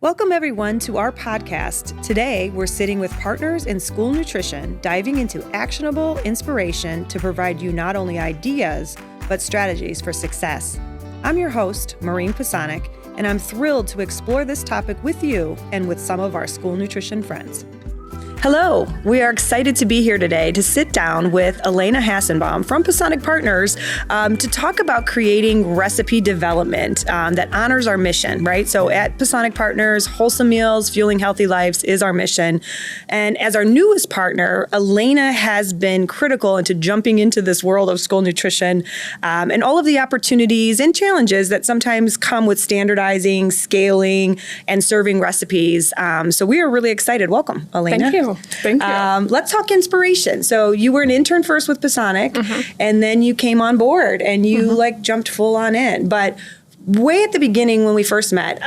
Welcome everyone to our podcast. Today, we're sitting with partners in school nutrition, diving into actionable inspiration to provide you not only ideas, but strategies for success. I'm your host, Maureen Pisanick, and I'm thrilled to explore this topic with you and with some of our school nutrition friends. Hello, we are excited to be here today to sit down with Alana Hansen from Pisanick Partners to talk about creating recipe development that honors our mission, right? So at Pisanick Partners, wholesome meals, fueling healthy lives is our mission. And as our newest partner, Alana has been critical into jumping into this world of school nutrition and all of the opportunities and challenges that sometimes come with standardizing, scaling, and serving recipes. So we are really excited. Welcome, Alana. Thank you. Let's talk inspiration. So you were an intern first with Pisanick, and then you came on board and you jumped full on in. But way at the beginning when we first met,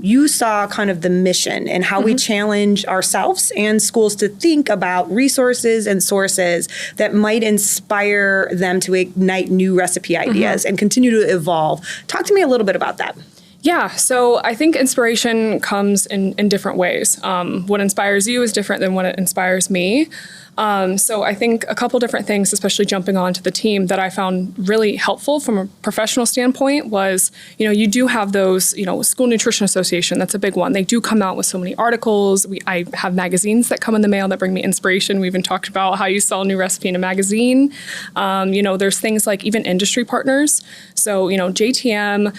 you saw kind of the mission and how we challenge ourselves and schools to think about resources and sources that might inspire them to ignite new recipe ideas and continue to evolve. Talk to me a little bit about that. Yeah, so I think inspiration comes in different ways. What inspires you is different than what it inspires me. So I think a couple different things, especially jumping onto the team, that I found really helpful from a professional standpoint was, you do have those, School Nutrition Association, that's a big one. They do come out with so many articles. I have magazines that come in the mail that bring me inspiration. We even talked about how you sell a new recipe in a magazine. There's things like even industry partners. So, JTM,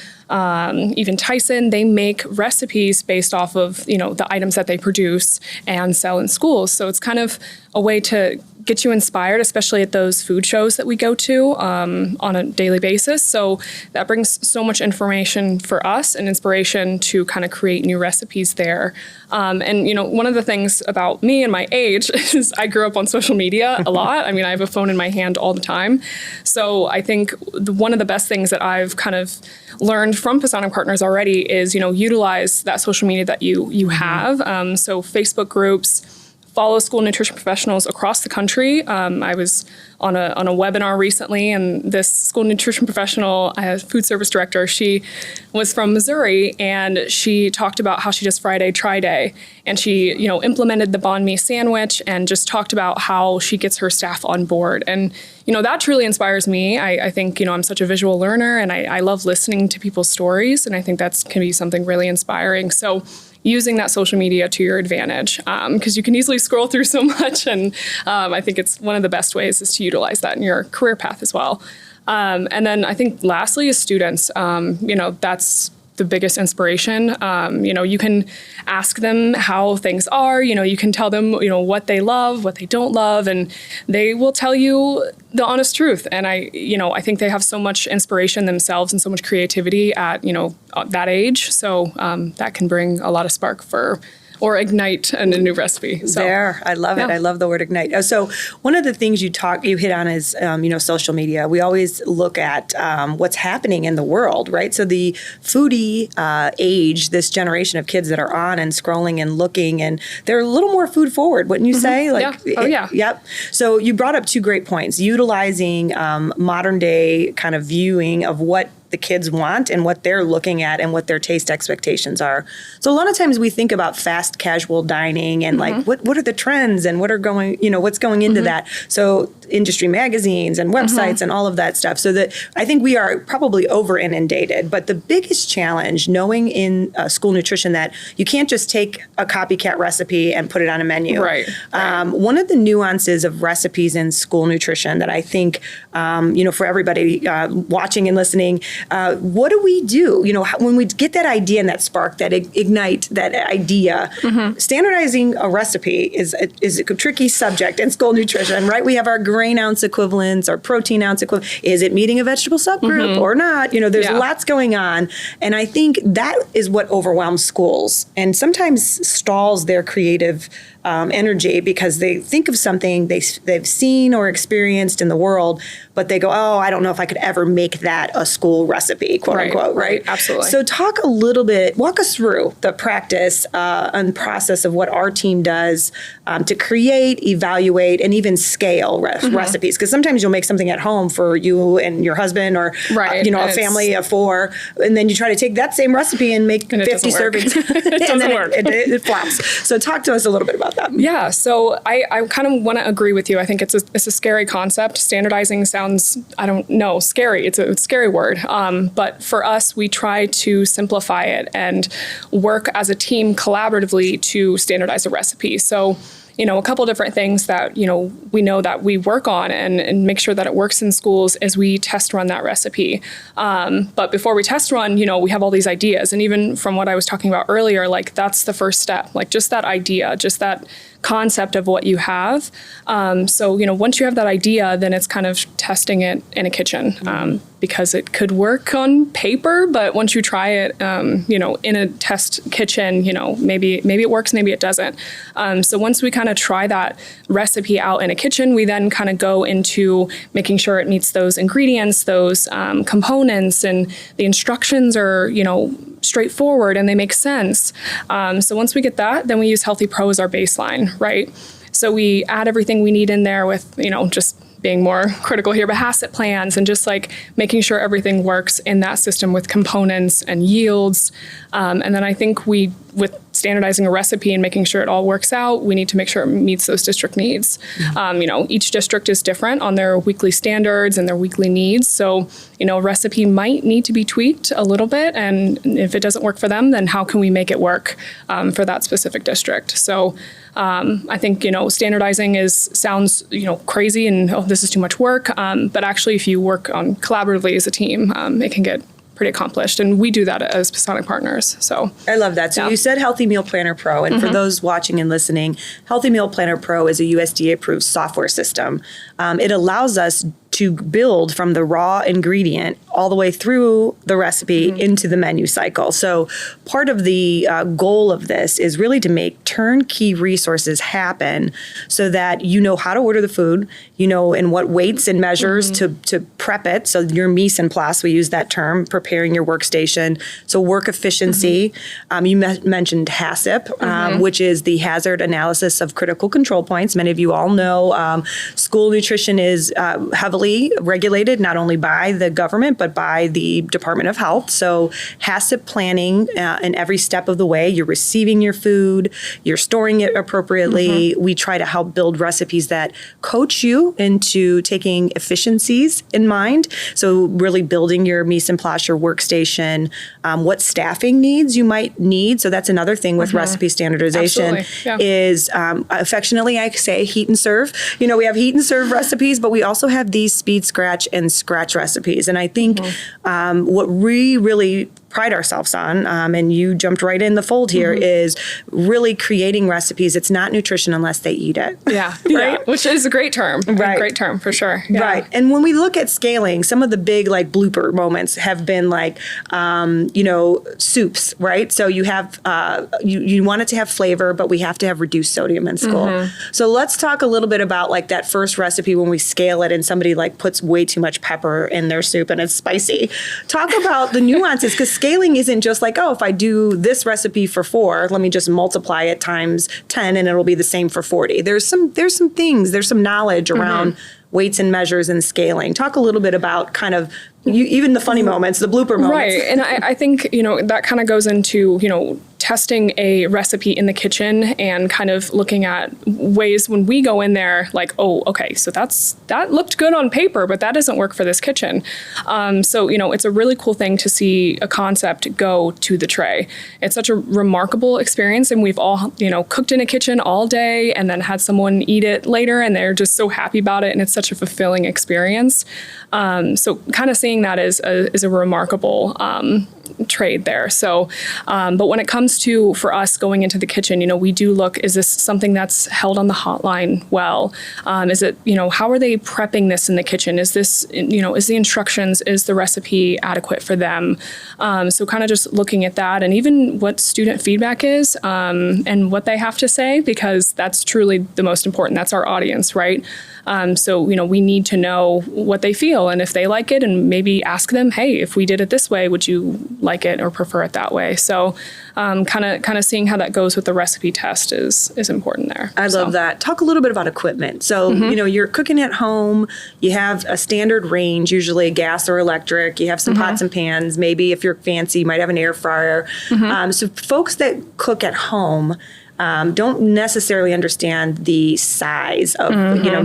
even Tyson, they make recipes based off of, the items that they produce and sell in schools. So it's kind of a way to get you inspired, especially at those food shows that we go to on a daily basis. So that brings so much information for us and inspiration to kind of create new recipes there. One of the things about me and my age is I grew up on social media a lot. I mean, I have a phone in my hand all the time. So I think one of the best things that I've kind of learned from Pisanick Partners already is, utilize that social media that you have. So Facebook groups, follow school nutrition professionals across the country. I was on a webinar recently, and this school nutrition professional, food service director, she was from Missouri, and she talked about how she does Friday Try Day, and she, implemented the banh mi sandwich, and just talked about how she gets her staff on board. And that truly inspires me. I think, I'm such a visual learner, and I love listening to people's stories, and I think that can be something really inspiring. So using that social media to your advantage, because you can easily scroll through so much. And I think it's one of the best ways is to utilize that in your career path as well. And then I think lastly is students. That's the biggest inspiration. You can ask them how things are, you can tell them, what they love, what they don't love, and they will tell you the honest truth. And I think they have so much inspiration themselves and so much creativity at, that age. So that can bring a lot of spark or ignite a new recipe. So, I love it. I love the word ignite. So one of the things you hit on is, social media. We always look at what's happening in the world, right? So the foodie age, this generation of kids that are on and scrolling and looking, and they're a little more food forward, wouldn't you say? Yep. So you brought up two great points, utilizing modern day kind of viewing of what the kids want and what they're looking at and what their taste expectations are. So a lot of times we think about fast casual dining and what are the trends and what's going into that. So industry magazines and websites and all of that stuff. So that I think we are probably over inundated. But the biggest challenge, knowing in school nutrition that you can't just take a copycat recipe and put it on a menu. Right. One of the nuances of recipes in school nutrition that I think, for everybody watching and listening, what do we do? When we get that idea and that spark, that ignite that idea, standardizing a recipe is a tricky subject in school nutrition, right? We have our grain ounce equivalents, our protein ounce equivalent. Is it meeting a vegetable subgroup or not? There's lots going on. And I think that is what overwhelms schools and sometimes stalls their creative energy because they think of something they've seen or experienced in the world, but they go, oh, I don't know if I could ever make that a school recipe, quote unquote, right? Absolutely. So walk us through the practice and process of what our team does to create, evaluate, and even scale recipes. Because sometimes you'll make something at home for you and your husband or, a family of 4, and then you try to take that same recipe and make 50 servings. It doesn't work. It flops. So talk to us a little bit about that. Yeah, so I kind of want to agree with you. I think it's a scary concept. Standardizing sounds, I don't know, scary. It's a scary word. But for us, we try to simplify it and work as a team collaboratively to standardize a recipe. So, a couple different things that, we know that we work on and make sure that it works in schools is we test run that recipe. But before we test run, we have all these ideas. And even from what I was talking about earlier, like that's the first step, like just that idea, just that concept of what you have. So, once you have that idea, then it's kind of testing it in a kitchen because it could work on paper, but once you try it, in a test kitchen, maybe it works, maybe it doesn't. So once we kind of try that recipe out in a kitchen, we then kind of go into making sure it meets those ingredients, those components, and the instructions are, straightforward and they make sense. So once we get that, then we use Healthy Pro as our baseline, right? So we add everything we need in there with, just being more critical here, but HACCP plans and just like making sure everything works in that system with components and yields. And then I think with standardizing a recipe and making sure it all works out, we need to make sure it meets those district needs. Each district is different on their weekly standards and their weekly needs. So, a recipe might need to be tweaked a little bit. And if it doesn't work for them, then how can we make it work for that specific district? So I think, standardizing sounds, crazy and, this is too much work. But actually, if you work on collaboratively as a team, it can get pretty accomplished. And we do that as Pisanick partners. So I love that. So you said Healthy Meal Planner Pro. And for those watching and listening, Healthy Meal Planner Pro is a USDA approved software system. It allows us to build from the raw ingredient all the way through the recipe into the menu cycle. So part of the goal of this is really to make turnkey resources happen so that you know how to order the food, in what weights and measures to prep it. So your mise en place, we use that term, preparing your workstation. So work efficiency. You mentioned HACCP, which is the Hazard Analysis of Critical Control Points. Many of you all know school nutrition is heavily regulated not only by the government but by the Department of Health. So HACCP planning in every step of the way. You're receiving your food, you're storing it appropriately. We try to help build recipes that coach you into taking efficiencies in mind. So really building your mise en place, your workstation, what staffing needs you might need. So that's another thing with recipe standardization is affectionately I say heat and serve. We have heat and serve recipes, but we also have these speed scratch and scratch recipes. And I think what we really pride ourselves on, and you jumped right in the fold here, is really creating recipes. It's not nutrition unless they eat it. Yeah, right. Which is a great term. Right. Great term for sure. Yeah. Right. And when we look at scaling, some of the big blooper moments have been soups, right? So you have, you want it to have flavor, but we have to have reduced sodium in school. So let's talk a little bit about that first recipe when we scale it and somebody puts way too much pepper in their soup and it's spicy. Talk about the nuances, because scaling isn't just if I do this recipe for 4, let me just multiply it times 10 and it'll be the same for 40. There's some knowledge around weights and measures and scaling. Talk a little bit about kind of even the funny moments, the blooper moments. Right. And I think, that kind of goes into, testing a recipe in the kitchen and kind of looking at ways when we go in there, so that looked good on paper, but that doesn't work for this kitchen. So, it's a really cool thing to see a concept go to the tray. It's such a remarkable experience. And we've all, cooked in a kitchen all day and then had someone eat it later and they're just so happy about it. And it's such a fulfilling experience. So kind of seeing that is a remarkable trade there. So, but when it comes to, for us going into the kitchen, we do look, is this something that's held on the hotline well? Is it, how are they prepping this in the kitchen? Is this, is the instructions, is the recipe adequate for them? So kind of just looking at that, and even what student feedback is, and what they have to say, because that's truly the most important. That's our audience, right? So, we need to know what they feel, and if they like it, and maybe ask them, hey, if we did it this way, would you like it or prefer it that way? So kind of seeing how that goes with the recipe test is important there. I love that. Talk a little bit about equipment. So, you're cooking at home, you have a standard range, usually gas or electric, you have some pots and pans, maybe if you're fancy, you might have an air fryer. So folks that cook at home don't necessarily understand the size of,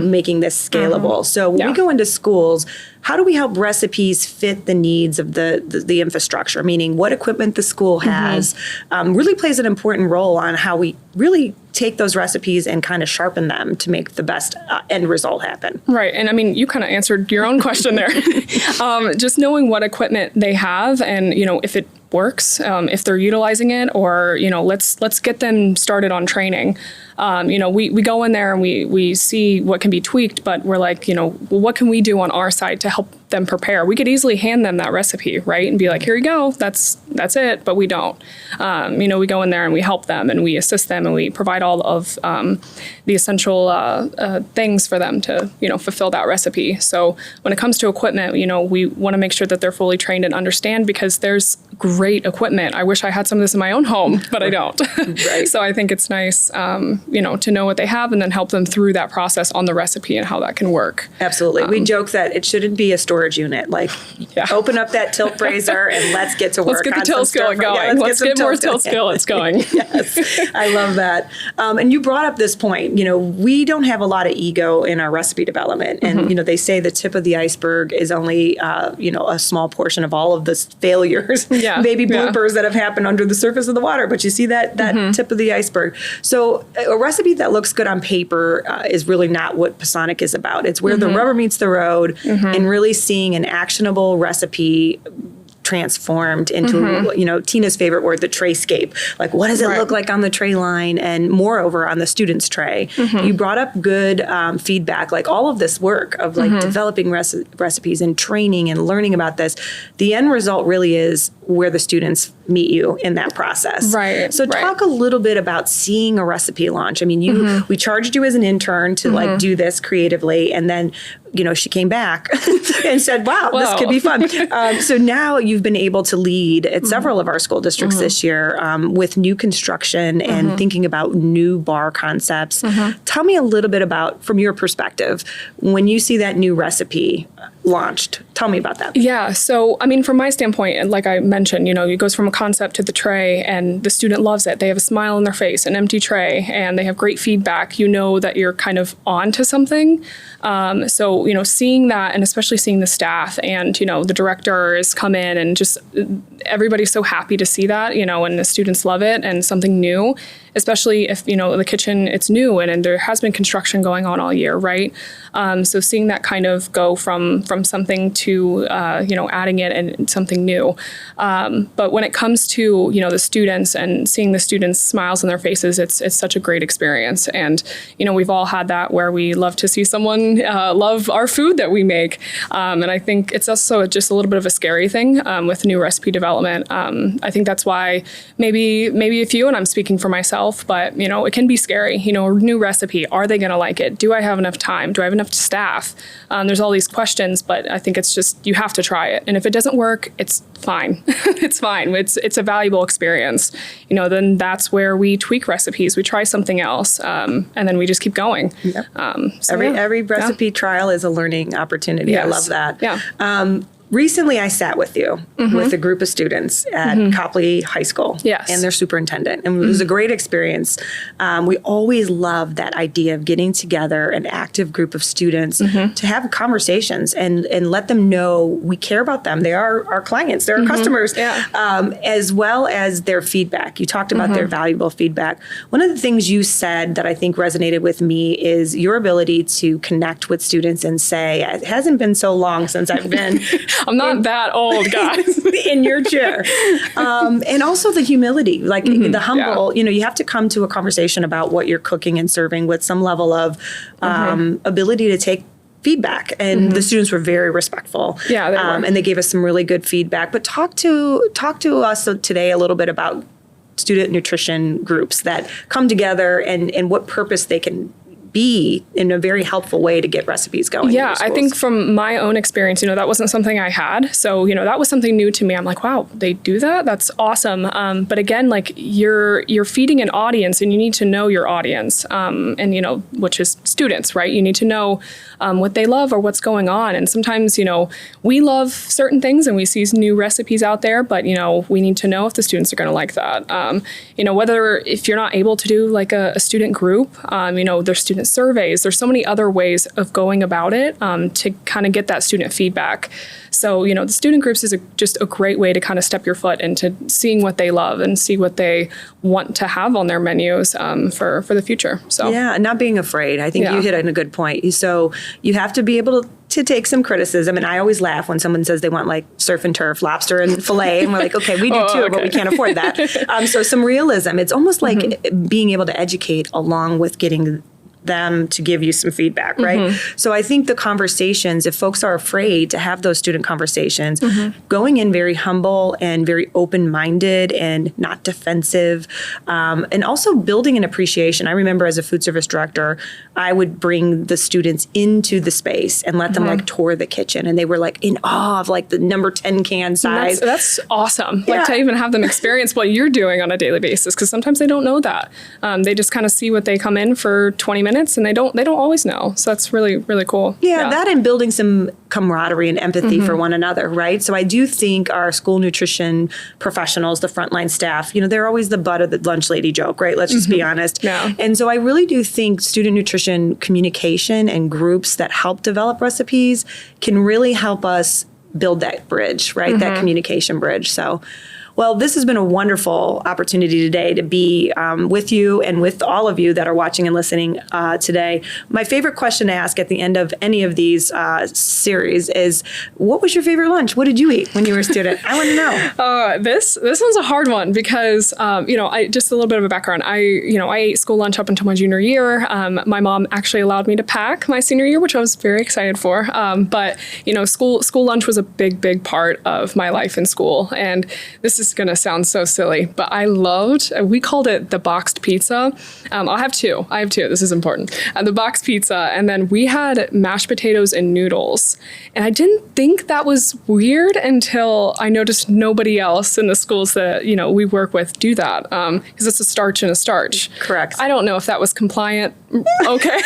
making this scalable. So when we go into schools, how do we help recipes fit the needs of the infrastructure? Meaning what equipment the school has really plays an important role on how we really take those recipes and kind of sharpen them to make the best end result happen. Right. And I mean, you kind of answered your own question there. Just knowing what equipment they have and, if it works, if they're utilizing it, or, let's get them started on training. We go in there and we see what can be tweaked, but we're like, what can we do on our side to help them prepare? We could easily hand them that recipe, right? And be like, here you go, that's it, but we don't. We go in there and we help them and we assist them and we provide all of the essential things for them to, fulfill that recipe. So when it comes to equipment, we want to make sure that they're fully trained and understand, because there's great equipment. I wish I had some of this in my own home, but I don't. Right. So I think it's nice, to know what they have and then help them through that process on the recipe and how that can work. Absolutely. We joke that it shouldn't be a storage unit. Like, open up that tilt brazer and let's get to work. Let's get the tilt skillet going. Yeah, let's get more tilt skillets going. Yes, I love that. And you brought up this point. We don't have a lot of ego in our recipe development, and they say the tip of the iceberg is only a small portion of all of the failures, maybe bloopers that have happened under the surface of the water. But you see that tip of the iceberg. So a recipe that looks good on paper is really not what Pisanick is about. It's where the rubber meets the road, and really seeing an actionable recipe transformed into, Tina's favorite word, the trayscape. Like, what does it look like on the tray line, and moreover on the student's tray? You brought up good feedback, like all of this work of developing recipes and training and learning about this. The end result really is where the students meet you in that process. Right. So talk a little bit about seeing a recipe launch. I mean, we charged you as an intern to do this creatively, and then she came back and said, wow, this could be fun. So now you've been able to lead at several of our school districts this year with new construction and thinking about new bar concepts. Tell me a little bit about, from your perspective, when you see that new recipe launched, tell me about that. Yeah. So, I mean, from my standpoint, like I mentioned, it goes from a concept to the tray, and the student loves it. They have a smile on their face, an empty tray, and they have great feedback. That you're kind of on to something. So, seeing that, and especially seeing the staff and, the directors come in, and just everybody's so happy to see that, and the students love it, and something new, especially if, the kitchen, it's new and there has been construction going on all year, right? So seeing that kind of go from something to, adding it and something new. But when it comes to, the students and seeing the students' smiles on their faces, it's such a great experience. And, we've all had that where we love to see someone love our food that we make. And I think it's also just a little bit of a scary thing with new recipe development. I think that's why maybe a few, and I'm speaking for myself, but, it can be scary, a new recipe. Are they going to like it? Do I have enough time? Do I have enough staff? There's all these questions, but I think it's just, you have to try it. And if it doesn't work, it's fine. It's fine. It's a valuable experience. Then that's where we tweak recipes. We try something else, and then we just keep going. Yep. Every recipe trial is a learning opportunity. Yes. I love that. Yeah. Recently, I sat with you with a group of students at Copley High School and their superintendent, and it was a great experience. We always love that idea of getting together an active group of students to have conversations and let them know we care about them. They are our clients, they're our customers, as well as their feedback. You talked about their valuable feedback. One of the things you said that I think resonated with me is your ability to connect with students and say, it hasn't been so long since I've been I'm not that old, guys. In your chair. And also the humility, like the humble, you have to come to a conversation about what you're cooking and serving with some level of ability to take feedback, and the students were very respectful. Yeah, they were. And they gave us some really good feedback. But talk to us today a little bit about student nutrition groups that come together and what purpose they can be in a very helpful way to get recipes going. Yeah, I think from my own experience, that wasn't something I had. So, that was something new to me. I'm like, wow, they do that? That's awesome. But again, like you're feeding an audience, and you need to know your audience, and, which is students, right? You need to know what they love or what's going on. And sometimes, we love certain things and we see new recipes out there, but, we need to know if the students are going to like that. Whether if you're not able to do like a student group, there's student surveys. There's so many other ways of going about it to kind of get that student feedback. So, the student groups is just a great way to kind of step your foot into seeing what they love and see what they want to have on their menus for the future. So yeah, not being afraid. I think you hit on a good point. So you have to be able to take some criticism. And I always laugh when someone says they want like surf and turf, lobster and filet. And we're like, okay, we do too, but we can't afford that. So some realism. It's almost like being able to educate along with getting them to give you some feedback, right? So I think the conversations, if folks are afraid to have those student conversations, going in very humble and very open-minded and not defensive, and also building an appreciation. I remember as a food service director, I would bring the students into the space and let them like tour the kitchen, and they were like in awe of like the number 10 can size. That's awesome. Like to even have them experience what you're doing on a daily basis, because sometimes they don't know that. They just kind of see what they come in for 20 minutes, and they don't always know. So that's really, really cool. Yeah, that and building some camaraderie and empathy for one another, right? So I do think our school nutrition professionals, the frontline staff, they're always the butt of the lunch lady joke, right? Let's just be honest. Yeah. And so I really do think student nutrition communication and groups that help develop recipes can really help us build that bridge, right? That communication bridge. So, well, this has been a wonderful opportunity today to be with you and with all of you that are watching and listening today. My favorite question to ask at the end of any of these series is, what was your favorite lunch? What did you eat when you were a student? I want to know. This one's a hard one because, I just a little bit of a background. I ate school lunch up until my junior year. My mom actually allowed me to pack my senior year, which I was very excited for. But, school lunch was a big part of my life in school. And this is going to sound so silly, but we called it the boxed pizza. I have two. This is important. The boxed pizza. And then we had mashed potatoes and noodles. And I didn't think that was weird until I noticed nobody else in the schools that, we work with do that. Because it's a starch and a starch. Correct. I don't know if that was compliant. Okay.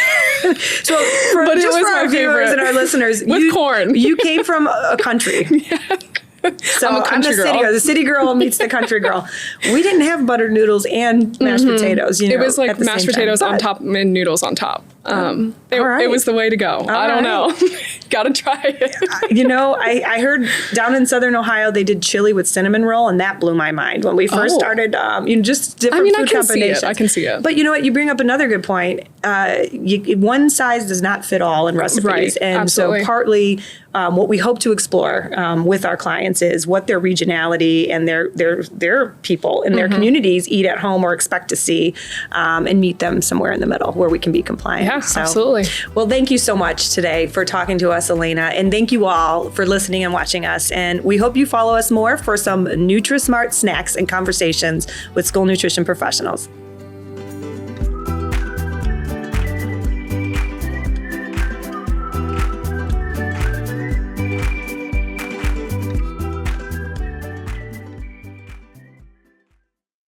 So for our viewers and our listeners, with corn. You came from a country. Yeah. So I'm the city girl. The city girl meets the country girl. We didn't have buttered noodles and mashed potatoes. It was like mashed potatoes on top and noodles on top. It was the way to go. I don't know. Got to try it. I heard down in Southern Ohio, they did chili with cinnamon roll, and that blew my mind when we first started, just different food combinations. I can see it. But you know what? You bring up another good point. One size does not fit all in recipes. Right. And Absolutely. So partly what we hope to explore with our clients is what their regionality and their people in their communities eat at home or expect to see, and meet them somewhere in the middle where we can be compliant. Yeah, absolutely. Well, thank you so much today for talking to us, Alana, and thank you all for listening and watching us. And we hope you follow us more for some NutriSmart snacks and conversations with school nutrition professionals.